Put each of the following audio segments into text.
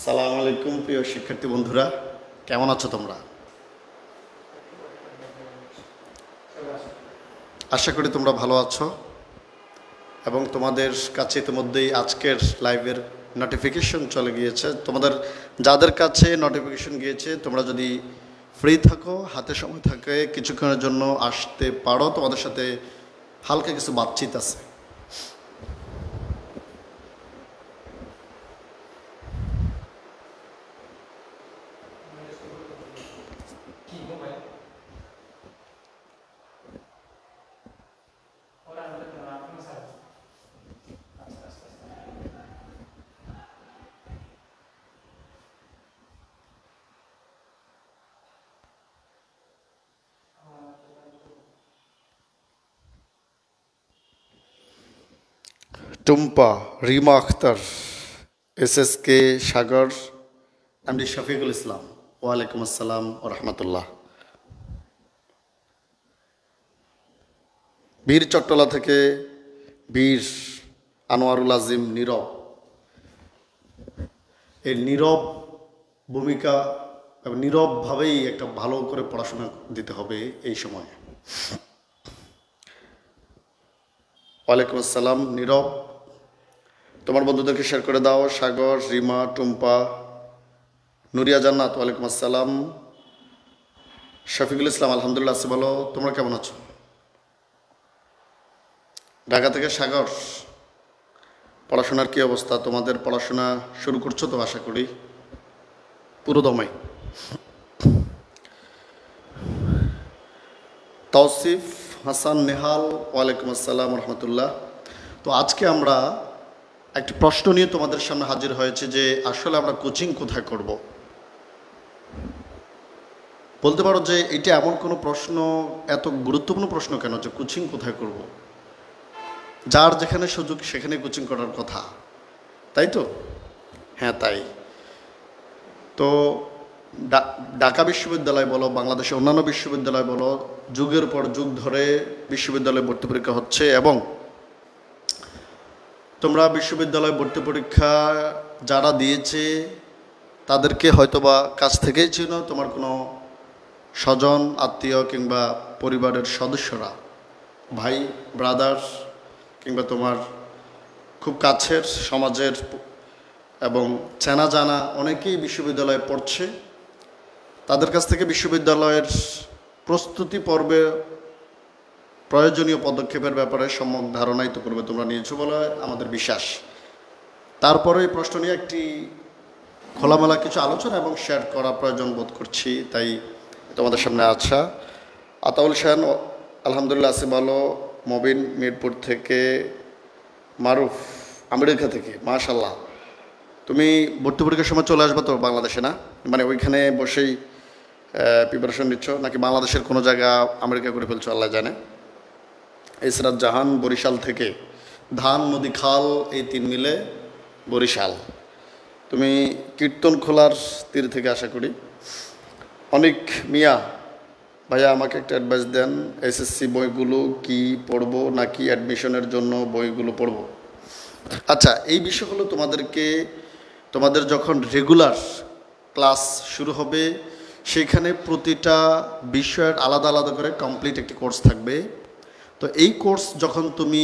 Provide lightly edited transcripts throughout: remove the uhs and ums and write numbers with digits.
আসসালামু আলাইকুম প্রিয় শিক্ষার্থী বন্ধুরা, কেমন আছো তোমরা? আশা করি তোমরা ভালো আছো এবং তোমাদের কাছে ইতিমধ্যেই আজকের লাইভের নোটিফিকেশন চলে গিয়েছে। তোমাদের যাদের কাছে নোটিফিকেশন গিয়েছে, তোমরা যদি ফ্রি থাকো, হাতে সময় থাকে, কিছুক্ষণের জন্য আসতে পারো। তোমাদের সাথে হালকা কিছু বাতচিত আছে। টুম্পা, রিমা আখতার, SSK, সাগর, MD শফিকুল ইসলাম। ওয়ালাইকুম আসসালাম ও রহমতুল্লাহ। বীর চট্টলা থেকে বীর আনোয়ারুল আজিম নীরব। এই নীরব ভূমিকা এবং নীরবভাবেই একটা ভালো করে পড়াশোনা দিতে হবে এই সময়। ওয়ালাইকুম আসসালাম নীরব, তোমার বন্ধুদেরকে শেয়ার করে দাও। সাগর, রিমা, টুম্পা, নুরিয়া জান্নাত, ওয়ালাইকুম আসসালাম। শফিকুল ইসলাম, আলহামদুলিল্লাহ আছি ভালো। তোমরা কেমন আছো? ঢাকা থেকে সাগর, পড়াশোনার কি অবস্থা? তোমাদের পড়াশোনা শুরু করছো তো আশা করি পুরো দমে। তৌসিফ হাসান নেহাল, ওয়ালাইকুম আসসালাম রহমতুল্লাহ। তো আজকে আমরা একটি প্রশ্ন নিয়ে তোমাদের সামনে হাজির হয়েছে যে আসলে আমরা কোচিং কোথায় করব। বলতে পারো যে এটা এমন কোনো প্রশ্ন, এত গুরুত্বপূর্ণ প্রশ্ন কেন যে কোচিং কোথায় করব? যার যেখানে সুযোগ সেখানে কোচিং করার কথা, তাই তো? হ্যাঁ, তাই তো। ঢাকা বিশ্ববিদ্যালয় বলো, বাংলাদেশের অন্যান্য বিশ্ববিদ্যালয় বলো, যুগের পর যুগ ধরে বিশ্ববিদ্যালয়ে ভর্তি পরীক্ষা হচ্ছে এবং তোমরা বিশ্ববিদ্যালয় ভর্তি পরীক্ষা যারা দিয়েছে তাদেরকে হয়তোবা কাছ থেকেই চিনো। তোমার কোনো স্বজন, আত্মীয় কিংবা পরিবারের সদস্যরা, ভাই, ব্রাদার কিংবা তোমার খুব কাছের সমাজের এবং চেনা জানা অনেকেই বিশ্ববিদ্যালয়ে পড়ছে। তাদের কাছ থেকে বিশ্ববিদ্যালয়ের প্রস্তুতি পর্বে প্রয়োজনীয় পদক্ষেপের ব্যাপারে সম্যক ধারণাই তো করবে তোমরা নিয়েছো বলে আমাদের বিশ্বাস। তারপরে এই প্রশ্ন নিয়ে একটি খোলামেলা কিছু আলোচনা এবং শেয়ার করা প্রয়োজন বোধ করছি, তাই তোমাদের সামনে আচ্ছা। আতাউল শাহান, আলহামদুলিল্লাহ আছি ভালো। মবিন মিরপুর থেকে, মারুফ আমেরিকা থেকে, মাশাল্লাহ। তুমি ভর্তি পরীক্ষার সময় চলে আসবে তো বাংলাদেশে, না মানে ওইখানে বসেই প্রিপারেশন নিচ্ছ নাকি বাংলাদেশের কোনো জায়গা আমেরিকা করে ফেলছো আল্লাহ জানে। ইসরাত জাহান বরিশাল থেকে, ধান নদী খাল এই তিন মিলে বরিশাল। তুমি কীর্তন খোলার তীর থেকে আশা করি। অনেক মিয়া ভাইয়া, আমাকে একটা অ্যাডভাইস দেন, SSC বইগুলো কি পড়বো নাকি অ্যাডমিশনের জন্য বইগুলো পড়বো? আচ্ছা, এই বিষয় হলো তোমাদের যখন রেগুলার ক্লাস শুরু হবে সেখানে প্রতিটা বিষয়ের আলাদা আলাদা করে কমপ্লিট একটি কোর্স থাকবে। তো এই কোর্স যখন তুমি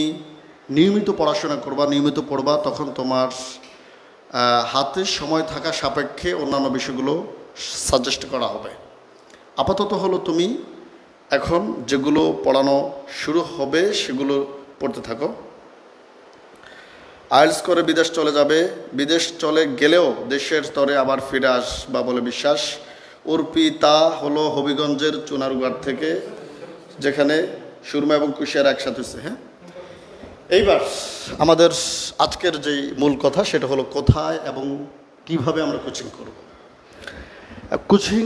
নিয়মিত পড়াশোনা করবা, নিয়মিত পড়বা, তখন তোমার হাতে সময় থাকা সাপেক্ষে অন্যান্য বিষয়গুলো সাজেস্ট করা হবে। আপাতত হলো তুমি এখন যেগুলো পড়ানো শুরু হবে সেগুলো পড়তে থাকো। আইএলটিএস করে বিদেশ চলে যাবে, বিদেশ চলে গেলেও দেশের স্তরে আবার ফিরে আসবা বলে বিশ্বাস। অর্পিতা হলো হবিগঞ্জের চুনারুঘাট থেকে, যেখানে সুরমা এবং কুশিয়ার একসাথে হচ্ছে। হ্যাঁ, এইবার আমাদের আজকের যেই মূল কথা সেটা হলো কোথায় এবং কিভাবে আমরা কোচিং করব। কোচিং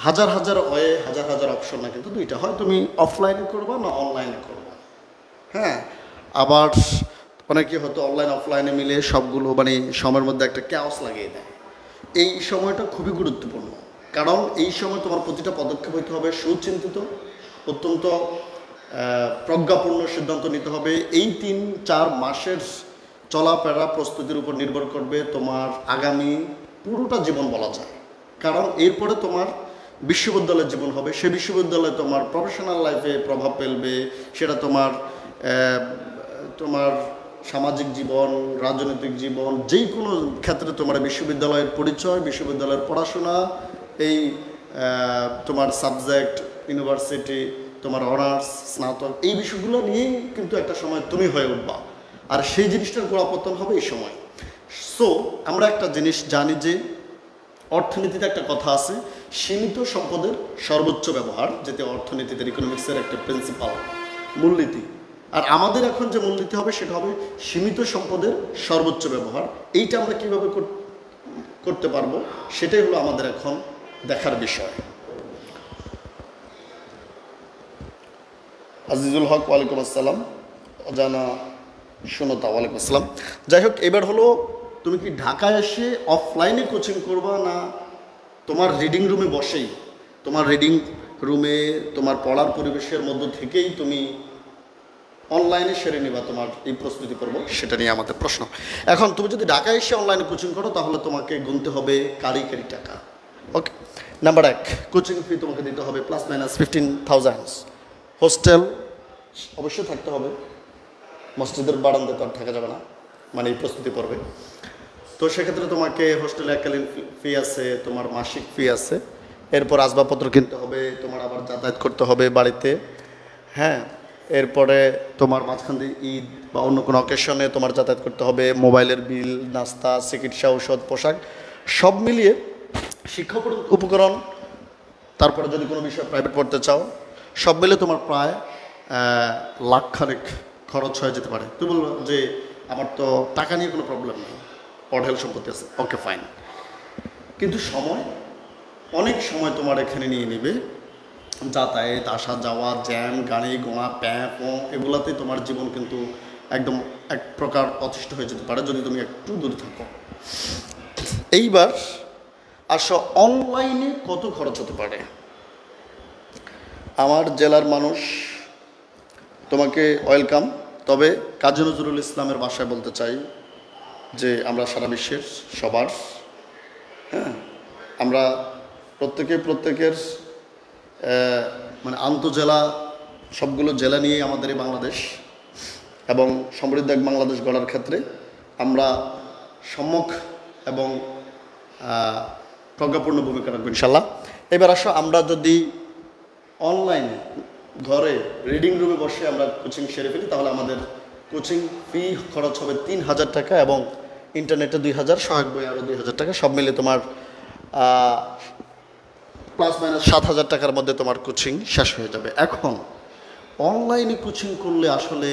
হাজার হাজার ওয়ে, হাজার হাজার অপশন না, কিন্তু দুইটা হয়, তুমি অফলাইনে করবা না অনলাইনে করবা। হ্যাঁ, আবার অনেকে হয়তো অনলাইন অফলাইনে মিলে সবগুলো মানে সময়ের মধ্যে একটা ক্যাওস লাগিয়ে দেয়। এই সময়টা খুবই গুরুত্বপূর্ণ, কারণ এই সময় তোমার প্রতিটা পদক্ষেপ হইতে হবে সুচিন্তিত, অত্যন্ত প্রজ্ঞাপূর্ণ সিদ্ধান্ত নিতে হবে। এই 3-4 মাসের চলাফেরা প্রস্তুতির উপর নির্ভর করবে তোমার আগামী পুরোটা জীবন বলা যায়। কারণ এরপরে তোমার বিশ্ববিদ্যালয়ের জীবন হবে, সে বিশ্ববিদ্যালয়ে তোমার প্রফেশনাল লাইফে প্রভাব ফেলবে, সেটা তোমার তোমার সামাজিক জীবন, রাজনৈতিক জীবন, যেই কোনো ক্ষেত্রে তোমার বিশ্ববিদ্যালয়ের পরিচয়, বিশ্ববিদ্যালয়ের পড়াশোনা, এই তোমার সাবজেক্ট, ইউনিভার্সিটি, তোমার অনার্স, স্নাতক, এই বিষয়গুলো নিয়েই কিন্তু একটা সময় তুমি হয়ে উঠবা। আর সেই জিনিসটার গোড়াপতন হবে এই সময়। সো আমরা একটা জিনিস জানি যে অর্থনীতিতে একটা কথা আছে, সীমিত সম্পদের সর্বোচ্চ ব্যবহার, যেটা অর্থনীতিতে ইকোনমিক্সের একটা প্রিন্সিপাল মূলনীতি। আর আমাদের এখন যে মূলনীতি হবে সেটা হবে সীমিত সম্পদের সর্বোচ্চ ব্যবহার। এইটা আমরা কীভাবে করতে পারবো সেটাই হলো আমাদের এখন দেখার বিষয়। আজিজুল হক, ওয়ালাইকুম আসসালাম। অজানা সুনতা, ওয়ালাইকুম আসসালাম। যাই হোক, এবার হলো তুমি কি ঢাকায় এসে অফলাইনে কোচিং করবা, না তোমার রিডিং রুমে বসেই, তোমার রিডিং রুমে তোমার পড়ার পরিবেশের মধ্য থেকেই তুমি অনলাইনে সেরে নিবা তোমার এই প্রস্তুতি পর্ব, সেটা নিয়ে আমাদের প্রশ্ন। এখন তুমি যদি ঢাকায় এসে অনলাইনে কোচিং করো তাহলে তোমাকে গুনতে হবে কারিগরি টাকা। ওকে, নাম্বার 1, কোচিং ফি তোমাকে দিতে হবে +-15,000। হোস্টেল অবশ্যই থাকতে হবে, মসজিদের বারান্দায় তো আর থাকা যাবে না, মানে এই প্রস্তুতি পর্বে। তো সেক্ষেত্রে তোমাকে হোস্টেলে এককালীন ফি আছে, তোমার মাসিক ফি আছে, এরপর আসবাবপত্র কিনতে হবে, তোমার আবার যাতায়াত করতে হবে বাড়িতে, হ্যাঁ। এরপরে তোমার মাঝখান দিয়ে ঈদ বা অন্য কোনো অকেশনে তোমার যাতায়াত করতে হবে, মোবাইলের বিল, নাস্তা, চিকিৎসা, ঔষধ, পোশাক, সব মিলিয়ে শিক্ষা উপকরণ, তারপরে যদি কোনো বিষয় প্রাইভেট পড়তে চাও, সব মিলে তোমার প্রায় লাখখানেক খরচ হয়ে যেতে পারে। তুমি বলবো যে আমার তো টাকা নিয়ে কোনো প্রবলেম নেই, অঢেল সম্পত্তি আছে, ওকে ফাইন, কিন্তু সময়, অনেক সময় তোমার এখানে নিয়ে নেবে। যাতায়াত, আসা যাওয়া, জ্যাম, গাড়ি গোড়া, প্যাপ, এগুলাতে তোমার জীবন কিন্তু একদম এক প্রকার অতিষ্ঠ হয়ে যেতে পারে যদি তুমি একটু দূরে থাকো। এইবার আসো, অনলাইনে কত খরচ হতে পারে? আমার জেলার মানুষ, তোমাকে ওয়েলকাম। তবে কাজী নজরুল ইসলামের ভাষায় বলতে চাই যে আমরা সারা বিশ্বের সবার, হ্যাঁ, আমরা প্রত্যেকের মানে আন্তঃজেলা, সবগুলো জেলা নিয়েই আমাদের এই বাংলাদেশ, এবং সমৃদ্ধ এক বাংলাদেশ গড়ার ক্ষেত্রে আমরা সম্মুখ এবং প্রজ্ঞাপূর্ণ ভূমিকা রাখবো ইনশাল্লাহ। এবার আসো, আমরা যদি অনলাইনে ঘরে রিডিং রুমে বসে আমরা কোচিং সেরে ফেলি তাহলে আমাদের কোচিং ফি খরচ হবে 3,000 টাকা, এবং ইন্টারনেটে 2,000, সহায়ক বই আরও 2,000 টাকা, সব মিলে তোমার +-7,000 টাকার মধ্যে তোমার কোচিং শেষ হয়ে যাবে। এখন অনলাইনে কোচিং করলে আসলে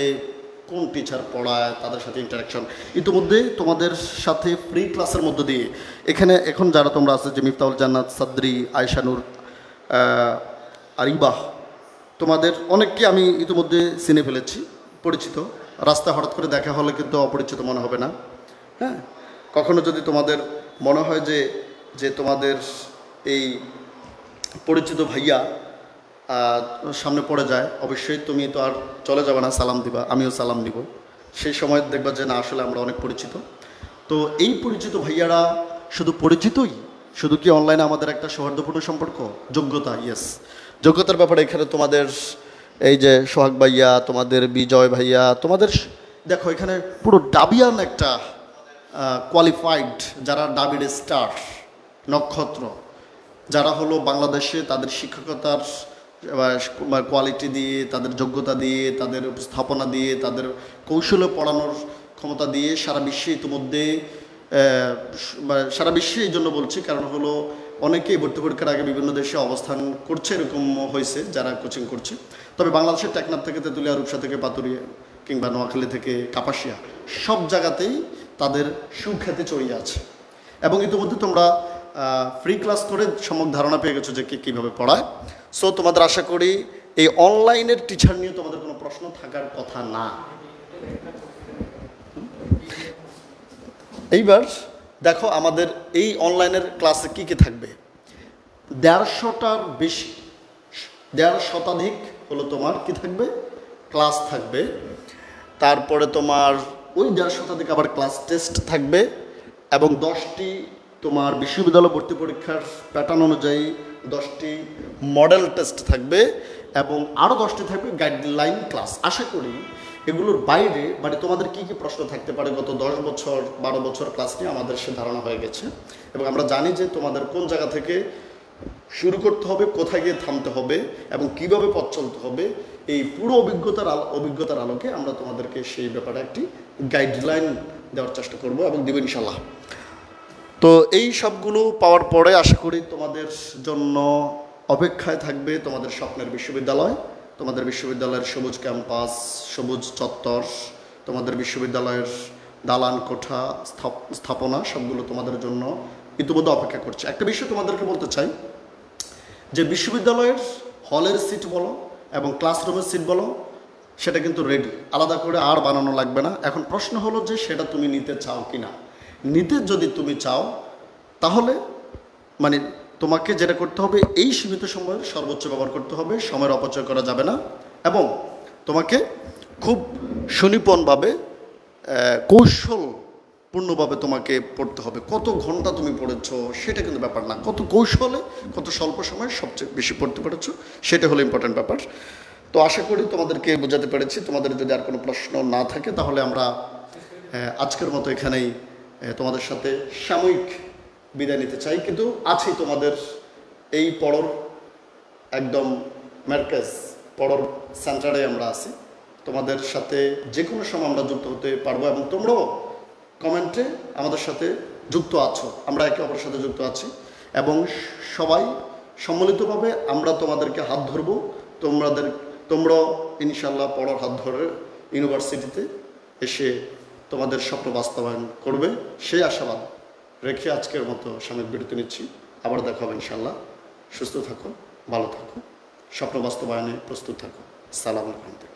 কোন টিচার পড়ায়, তাদের সাথে ইন্টারাকশন, ইতিমধ্যে তোমাদের সাথে ফ্রি ক্লাসের মধ্য দিয়ে এখানে এখন যারা তোমরা আছে, যে মিফতাহুল জান্নাত, সাদরি, আয়শানুর, আরিবাহ, তোমাদের অনেককে আমি ইতিমধ্যে চিনে ফেলেছি, পরিচিত। রাস্তায় হঠাৎ করে দেখা হলে কিন্তু অপরিচিত মনে হবে না, হ্যাঁ। কখনো যদি তোমাদের মনে হয় যে তোমাদের এই পরিচিত ভাইয়া সামনে পড়ে যায়, অবশ্যই তুমি তো আর চলে যাবে না, সালাম দিবা, আমিও সালাম দিব। সেই সময় দেখবা যে না, আসলে আমরা অনেক পরিচিত। তো এই পরিচিত ভাইয়ারা শুধু পরিচিতই, শুধু কি অনলাইনে আমাদের একটা সৌহার্দ্যপূর্ণ সম্পর্ক, যোগ্যতা, ইয়েস, যোগ্যতার ব্যাপারে এখানে তোমাদের এই যে সোহাগ ভাইয়া, তোমাদের বিজয় ভাইয়া, তোমাদের দেখো এখানে পুরো ডাবিয়ান একটা কোয়ালিফাইড, যারা ডাবির স্টার, নক্ষত্র, যারা হলো বাংলাদেশে তাদের শিক্ষকতার কোয়ালিটি দিয়ে, তাদের যোগ্যতা দিয়ে, তাদের উপস্থাপনা দিয়ে, তাদের কৌশলে পড়ানোর ক্ষমতা দিয়ে সারা বিশ্বে ইতিমধ্যে, সারা বিশ্বে এই জন্য বলছি কারণ হলো অনেকেই ভর্তি পরীক্ষার আগে বিভিন্ন দেশে অবস্থান করছে, এরকম হয়েছে যারা কোচিং করছে। তবে বাংলাদেশের টেকনাফ থেকে তেঁতুলিয়া, রূপসা থেকে পাতুরিয়া, কিংবা নোয়াখালী থেকে কাপাসিয়া, সব জায়গাতেই তাদের সুখ্যাতি ছড়িয়ে আছে। এবং ইতিমধ্যে তোমরা ফ্রি ক্লাস করে সম্যক ধারণা পেয়ে গেছো যে কীভাবে পড়ায়। সো তোমাদের আশা করি এই অনলাইনের টিচার নিয়ে তোমাদের কোনো প্রশ্ন থাকার কথা না। এইবার দেখো আমাদের এই অনলাইনের ক্লাসে কী কী থাকবে। 150টার বেশি, 150 শতাধিক হলো তোমার কি থাকবে, ক্লাস থাকবে। তারপরে তোমার ওই 150টা থেকে আবার ক্লাস টেস্ট থাকবে এবং 10টি তোমার বিশ্ববিদ্যালয় ভর্তি পরীক্ষার প্যাটার্ন অনুযায়ী 10টি মডেল টেস্ট থাকবে এবং আরও 10টি থাকবে গাইডলাইন ক্লাস। আশা করি এগুলোর বাইরে মানে তোমাদের কী কী প্রশ্ন থাকতে পারে গত 10 বছর 12 বছর ক্লাস নিয়ে আমাদের সে ধারণা হয়ে গেছে এবং আমরা জানি যে তোমাদের কোন জায়গা থেকে শুরু করতে হবে, কোথায় গিয়ে থামতে হবে এবং কিভাবে পথ চলতে হবে। এই পুরো অভিজ্ঞতার আলোকে আমরা তোমাদেরকে সেই ব্যাপারে একটি গাইডলাইন দেওয়ার চেষ্টা করব এবং দেব ইনশাল্লাহ। তো এই সবগুলো পাওয়ার পরে আশা করি তোমাদের জন্য অপেক্ষায় থাকবে তোমাদের স্বপ্নের বিশ্ববিদ্যালয়, তোমাদের বিশ্ববিদ্যালয়ের সবুজ ক্যাম্পাস, সবুজ চত্বর, তোমাদের বিশ্ববিদ্যালয়ের দালান কোঠা স্থাপনা সবগুলো তোমাদের জন্য ইতিমধ্যে অপেক্ষা করছে। একটা বিষয় তোমাদেরকে বলতে চাই যে বিশ্ববিদ্যালয়ের হলের সিট বলো এবং ক্লাসরুমের সিট বলো সেটা কিন্তু রেডি, আলাদা করে আর বানানো লাগবে না। এখন প্রশ্ন হলো যে সেটা তুমি নিতে চাও কি না। নিতে যদি তুমি চাও তাহলে মানে তোমাকে যেটা করতে হবে এই সীমিত সময়ের সর্বোচ্চ ব্যবহার করতে হবে, সময়ের অপচয় করা যাবে না এবং তোমাকে খুব সুনিপুণভাবে কৌশলপূর্ণভাবে তোমাকে পড়তে হবে। কত ঘন্টা তুমি পড়েছো সেটা কিন্তু ব্যাপার না, কত কৌশলে কত স্বল্প সময়ে সবচেয়ে বেশি পড়তে পেরেছো সেটা হলো ইম্পর্ট্যান্ট ব্যাপার। তো আশা করি তোমাদেরকে বোঝাতে পেরেছি। তোমাদের যদি আর কোনো প্রশ্ন না থাকে তাহলে আমরা আজকের মতো এখানেই তোমাদের সাথে সাময়িক বিদায় নিতে চাই, কিন্তু আছি তোমাদের এই পড়ার একদম মার্কাজ পড়ার সেন্টারে আমরা আছি। তোমাদের সাথে যে কোনো সময় আমরা যুক্ত হতে পারবো এবং তোমরাও কমেন্টে আমাদের সাথে যুক্ত আছো, আমরা একে অপরের সাথে যুক্ত আছি এবং সবাই সম্মিলিতভাবে আমরা তোমাদেরকে হাত ধরবো। তোমরাও ইনশাল্লাহ পড়ার হাত ধরে ইউনিভার্সিটিতে এসে তোমাদের স্বপ্ন বাস্তবায়ন করবে সেই আশাবাদ রেখে আজকের মতো সাময়িক বিরতি নিচ্ছি। আবার দেখা হবে ইনশাল্লাহ। সুস্থ থাকো, ভালো থাকো, স্বপ্ন বাস্তবায়নে প্রস্তুত থাকো। সালাম আলাইকুম।